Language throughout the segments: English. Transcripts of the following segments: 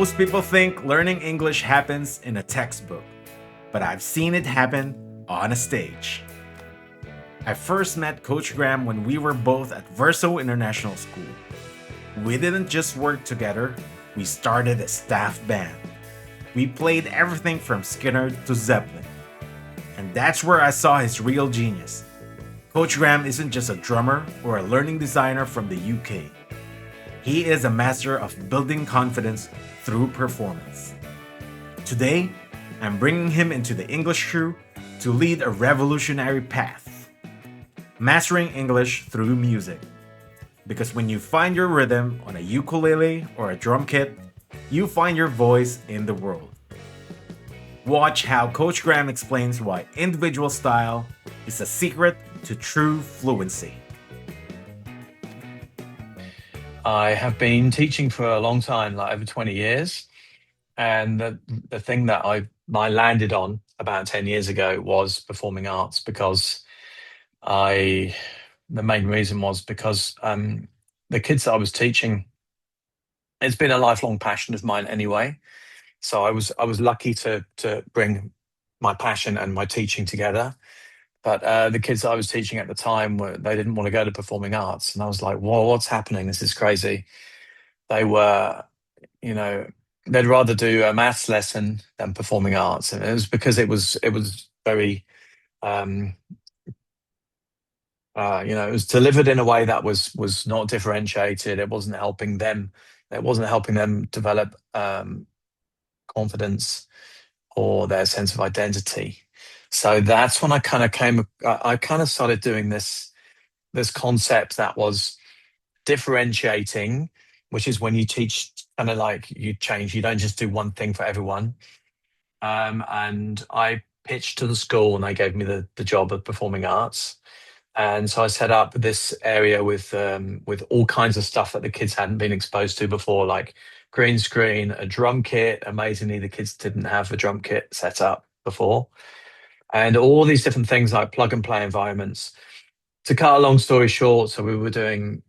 Most people think learning English happens in a textbook, but I've seen it happen on a stage. I first met Coach Graham when we were both at VERSO International School. We didn't just work together, we started a staff band. We played everything from Skinner to Zeppelin. And that's where I saw his real genius. Coach Graham isn't just a drummer or a learning designer from the UK. He is a master of building confidence through performance. Today, I'm bringing him into the English crew to lead a revolutionary path. Mastering English through music. Because when you find your rhythm on a ukulele or a drum kit, you find your voice in the world. Watch how Coach Graham explains why individual style is a secret to true fluency. I have been teaching for a long time, like over 20 years. And the thing that I landed on about 10 years ago was performing arts because the main reason was because the kids that I was teaching, it's been a lifelong passion of mine anyway. So I was lucky to bring my passion and my teaching together. But the kids that I was teaching at the time they didn't want to go to performing arts, and I was like, "Whoa, what's happening? This is crazy." They were, you know, they'd rather do a maths lesson than performing arts, and it was because it was very, um, it was delivered in a way that was not differentiated. It wasn't helping them. It wasn't helping them develop confidence or their sense of identity. So that's when I kind of started doing this concept that was differentiating, which is when you teach kind of like you change, you don't just do one thing for everyone. And I pitched to the school and they gave me the job of performing arts. And so I set up this area with all kinds of stuff that the kids hadn't been exposed to before, like green screen, a drum kit. Amazingly, the kids didn't have a drum kit set up before, and all these different things like plug and play environments. To cut a long story short, so we were doing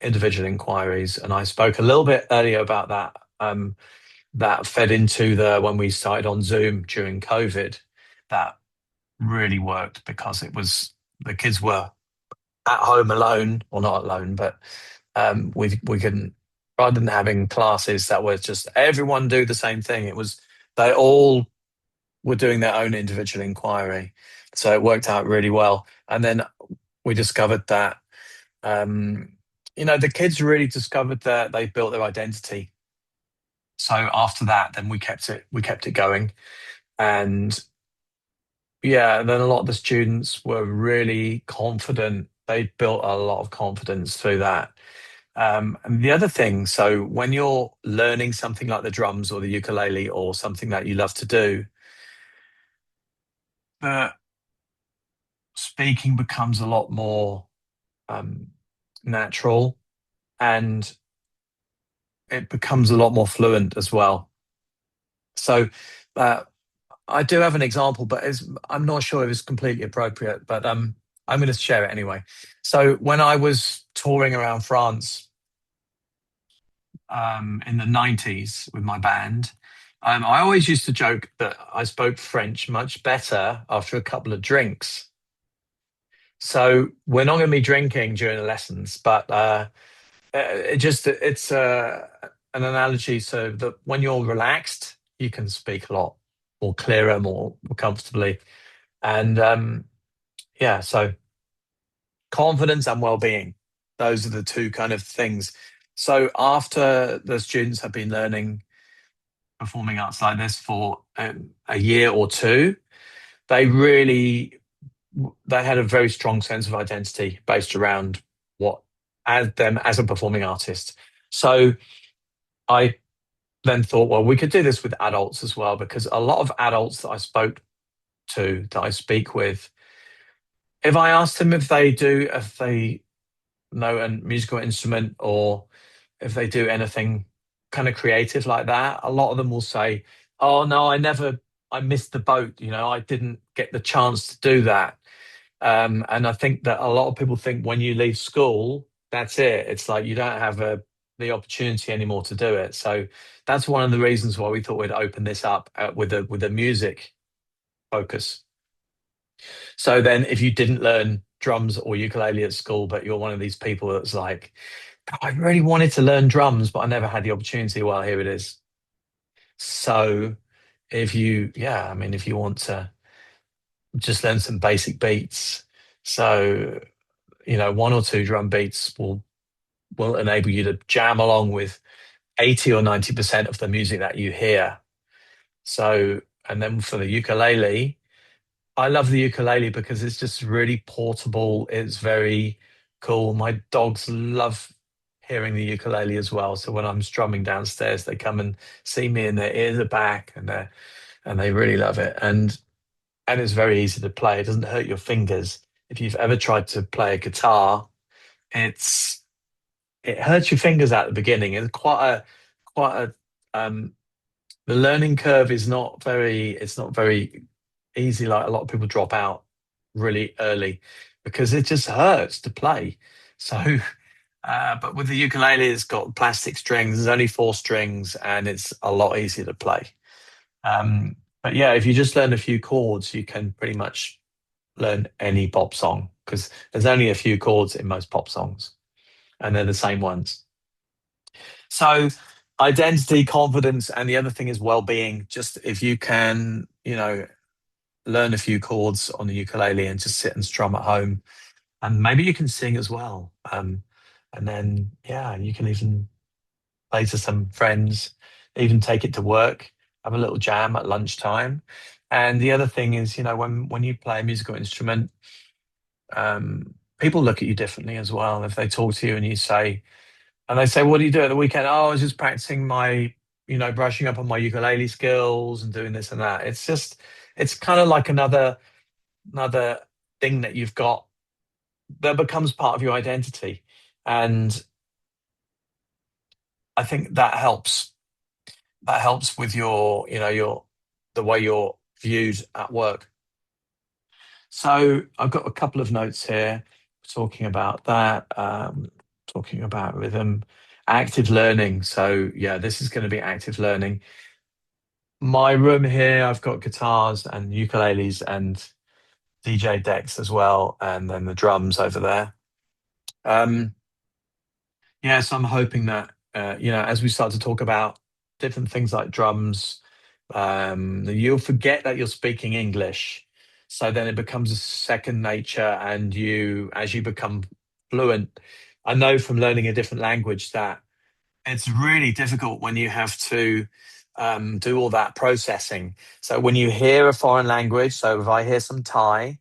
individual inquiries, and I spoke a little bit earlier about that. That fed into the when we started on Zoom during COVID. That really worked because it was the kids were at home alone, or not alone, but we couldn't, rather than having classes that were just everyone do the same thing. It was they all were doing their own individual inquiry, so it worked out really well. And then we discovered that the kids really discovered that they built their identity. So after that, then we kept it going, and yeah, then a lot of the students were really confident. They built a lot of confidence through that. And the other thing, so when you're learning something like the drums or the ukulele or something that you love to do, the speaking becomes a lot more um, natural, and it becomes a lot more fluent as well. So uh, I do have an example, but I'm not sure if it's completely appropriate, but I'm going to share it anyway. So when I was touring around France in the 90s with my band, I always used to joke that I spoke French much better after a couple of drinks. So we're not going to be drinking during the lessons, but it's an analogy so that when you're relaxed, you can speak a lot more clearer, more comfortably, and yeah. So confidence and well-being, those are the two kind of things. So after the students have been learning performing arts like this for a year or two, they really they had a very strong sense of identity based around what as them as a performing artist. So I then thought, well, we could do this with adults as well, because a lot of adults that I speak with, if I ask them if they know a musical instrument or if they do anything kind of creative like that, a lot of them will say, "Oh no, I missed the boat. I didn't get the chance to do that." And I think that a lot of people think when you leave school, that's it. It's like you don't have the opportunity anymore to do it. So that's one of the reasons why we thought we'd open this up with a music focus. So then, if you didn't learn drums or ukulele at school, but you're one of these people that's like, I really wanted to learn drums, but I never had the opportunity. Well, here it is. So if you, yeah, I mean, if you want to just learn some basic beats, so one or two drum beats will enable you to jam along with 80 or 90% of the music that you hear. So, and then for the ukulele, I love the ukulele because it's just really portable. It's very cool. My dogs love hearing the ukulele as well. So when I'm strumming downstairs, they come and see me and their ears are back and they really love it. And it's very easy to play. It doesn't hurt your fingers. If you've ever tried to play a guitar, it's it hurts your fingers at the beginning. It's quite a the learning curve is not very it's not very easy. Like a lot of people drop out really early because it just hurts to play. So but with the ukulele, it's got plastic strings. There's only four strings, and it's a lot easier to play. Um, but yeah, if you just learn a few chords, you can pretty much learn any pop song because there's only a few chords in most pop songs, and they're the same ones. So identity, confidence, and the other thing is well-being. Just if you can, learn a few chords on the ukulele and just sit and strum at home, and maybe you can sing as well. And then yeah, you can even play to some friends, even take it to work, have a little jam at lunchtime. And the other thing is, when you play a musical instrument, people look at you differently as well. If they talk to you and you say, and they say, "What do you do at the weekend?" "Oh, I was just practicing my, brushing up on my ukulele skills and doing this and that." It's kind of like another thing that you've got that becomes part of your identity. And I think that helps. That helps with the way you're viewed at work. So I've got a couple of notes here talking about that, talking about rhythm, active learning. So yeah, this is going to be active learning. My room here, I've got guitars and ukuleles and DJ decks as well, and then the drums over there. Um, yeah, so I'm hoping that as we start to talk about different things like drums, you'll forget that you're speaking English. So then it becomes a second nature, and as you become fluent, I know from learning a different language that it's really difficult when you have to do all that processing. So when you hear a foreign language, so if I hear some Thai,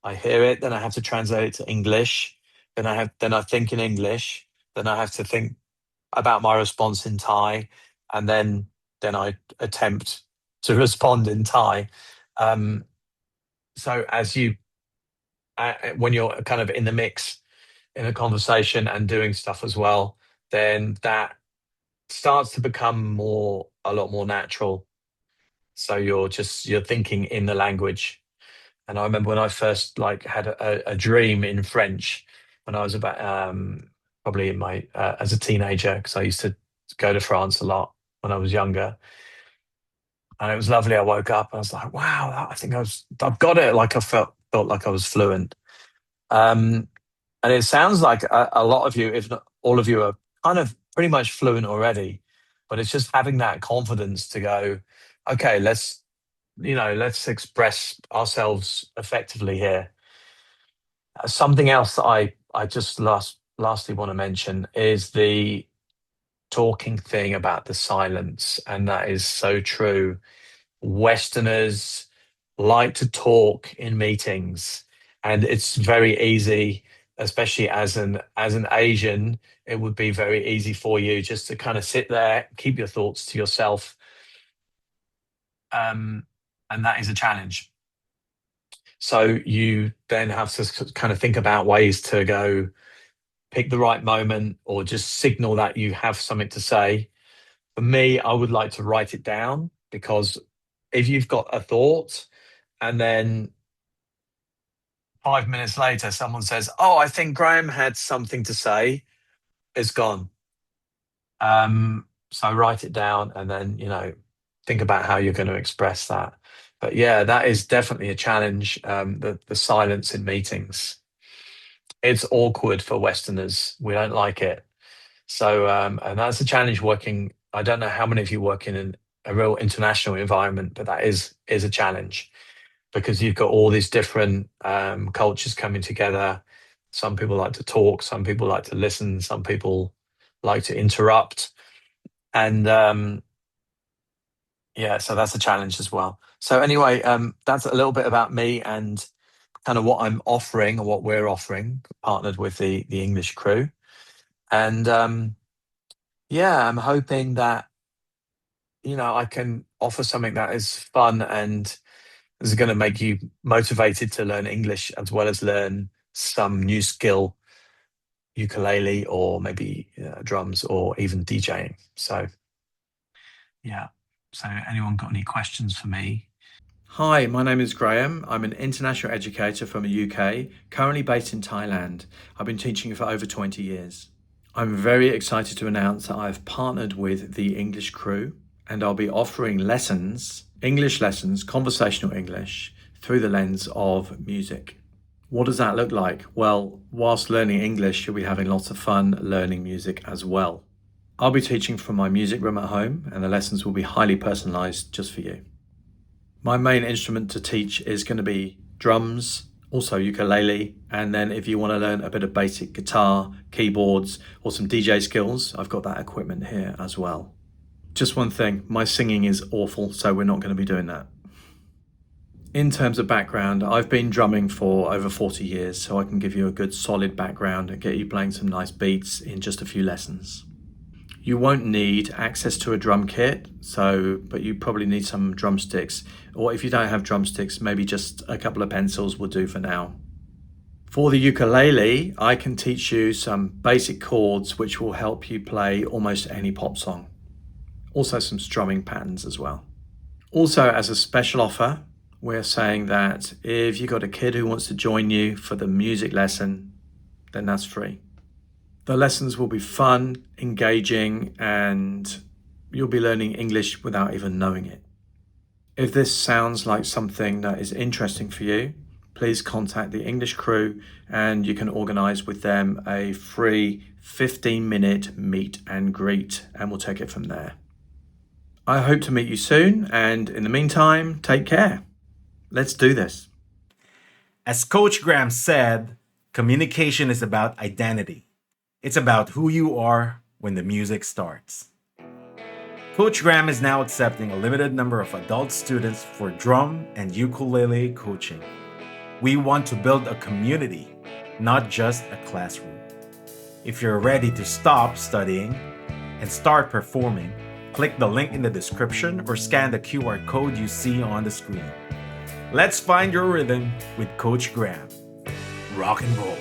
I hear it, then I have to translate it to English. Then I think in English. Then I have to think about my response in Thai, and then I attempt to respond in Thai. Um, so when you're kind of in the mix in a conversation and doing stuff as well, then that starts to become a lot more natural. So you're thinking in the language. And I remember when I first like had a dream in French when I was about probably in my as a teenager, because I used to go to France a lot when I was younger, and it was lovely. I woke up and I was like, wow, I think I've got it. Like I felt like I was fluent. Um, and it sounds like a lot of you, if not all of you, are kind of pretty much fluent already. But it's just having that confidence to go, okay, let's express ourselves effectively here. Something else that I just lastly want to mention is the talking thing about the silence, and that is so true. Westerners like to talk in meetings, and it's very easy, especially as an Asian. It would be very easy for you just to kind of sit there, keep your thoughts to yourself, um, and that is a challenge. So you then have to kind of think about ways to go pick the right moment or just signal that you have something to say. For me, I would like to write it down because if you've got a thought and then 5 minutes later someone says, "Oh, I think Graham had something to say," it's gone. So write it down and then, think about how you're going to express that. But yeah, that is definitely a challenge. The silence in meetings. It's awkward for Westerners. We don't like it. So, and that's a challenge working. I don't know how many of you work in a real international environment, but that is a challenge because you've got all these different cultures coming together. Some people like to talk, some people like to listen, some people like to interrupt. And yeah, so that's a challenge as well. So anyway, that's a little bit about me and kind of what I'm offering or what we're offering, partnered with the English crew. And yeah, I'm hoping that I can offer something that is fun and is going to make you motivated to learn English as well as learn some new skill, ukulele or maybe drums or even DJing. So yeah. So anyone got any questions for me? Hi, my name is Graham. I'm an international educator from the UK, currently based in Thailand. I've been teaching for over 20 years. I'm very excited to announce that I've partnered with the English crew and I'll be offering lessons, English lessons, conversational English, through the lens of music. What does that look like? Well, whilst learning English, you'll be having lots of fun learning music as well. I'll be teaching from my music room at home and the lessons will be highly personalised just for you. My main instrument to teach is going to be drums, also ukulele, and then if you want to learn a bit of basic guitar, keyboards, or some DJ skills, I've got that equipment here as well. Just one thing, my singing is awful, so we're not going to be doing that. In terms of background, I've been drumming for over 40 years, so I can give you a good solid background and get you playing some nice beats in just a few lessons. You won't need access to a drum kit, but you probably need some drumsticks. Or if you don't have drumsticks, maybe just a couple of pencils will do for now. For the ukulele, I can teach you some basic chords which will help you play almost any pop song. Also some strumming patterns as well. Also, as a special offer, we're saying that if you've got a kid who wants to join you for the music lesson, then that's free. The lessons will be fun, engaging, and you'll be learning English without even knowing it. If this sounds like something that is interesting for you, please contact the English crew and you can organise with them a free 15-minute meet and greet and we'll take it from there. I hope to meet you soon, and in the meantime, take care. Let's do this. As Coach Graham said, communication is about identity. It's about who you are when the music starts. Coach Graham is now accepting a limited number of adult students for drum and ukulele coaching. We want to build a community, not just a classroom. If you're ready to stop studying and start performing, click the link in the description or scan the QR code you see on the screen. Let's find your rhythm with Coach Graham. Rock and roll.